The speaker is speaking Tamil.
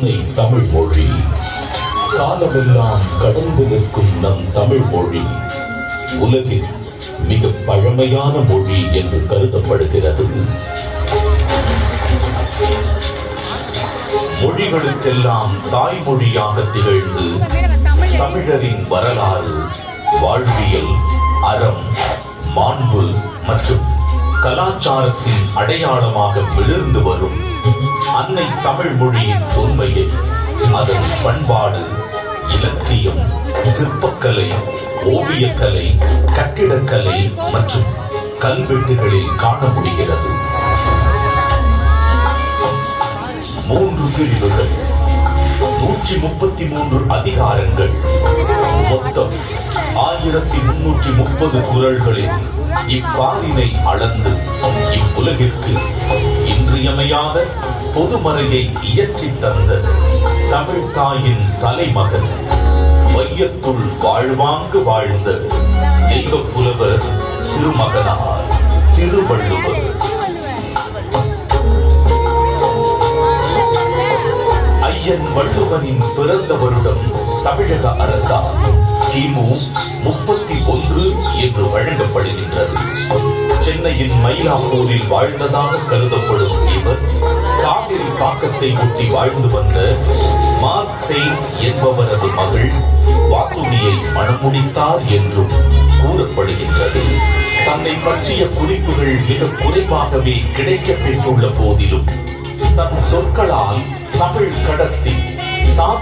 அன்னை தமிழ் மொழி, காலமெல்லாம் கடந்து நிற்கும் நம் தமிழ் மொழி உலகில் மிக பழமையான மொழி என்று கருதப்படுகிறது. மொழிகளுக்கெல்லாம் தாய்மொழியாக திகழ்ந்து தமிழரின் வரலாறு, வாழ்வியல், அறம், மாண்பு மற்றும் கலாச்சாரத்தின் அடையாளமாக விழுந்து வரும் அன்னை தமிழ் மொழியின் உண்மையை அதன் பண்பாடு, இலக்கியம், சிற்பக்கலை, ஓவியக்கலை, கட்டிடக்கலை மற்றும் கல்வெட்டுகளில் காண முடிகிறது. 3 பிரிவுகள், 133 அதிகாரங்கள், மொத்தம் 1330 குறள்களில் இப்பாலினை அளந்து இவ்வுலகிற்கு இன்றியமையாத பொதுமறையை இயற்றி தந்த தமிழ் தாயின் தலைமகன், வையத்துள் வாழ்வாங்கு வாழ்ந்த தெய்வ புலவர் திருமகனார் திருவள்ளுவர். ஐயன் வள்ளுவனின் பிறந்த வருடம் தமிழக அரசால் கிமு 31 என்று வழங்கப்படுகின்றது. சென்னையின் மயிலாப்பூரில் வாழ்ந்ததாக கருதப்படும் இவர் காவிரி பாக்கத்தை ஒட்டி வாழ்ந்து வந்த மார்க்செய் என்பவரது மகள் வாசுகியை மணமுடித்தார் என்றும் கூறப்படுகின்றது. தன்னை பற்றிய குறிப்புகள் மிக குறைவாகவே கிடைக்கப் பெற்றுள்ள போதிலும் தன் சொற்களால் தமிழ் கடத்தி சாதி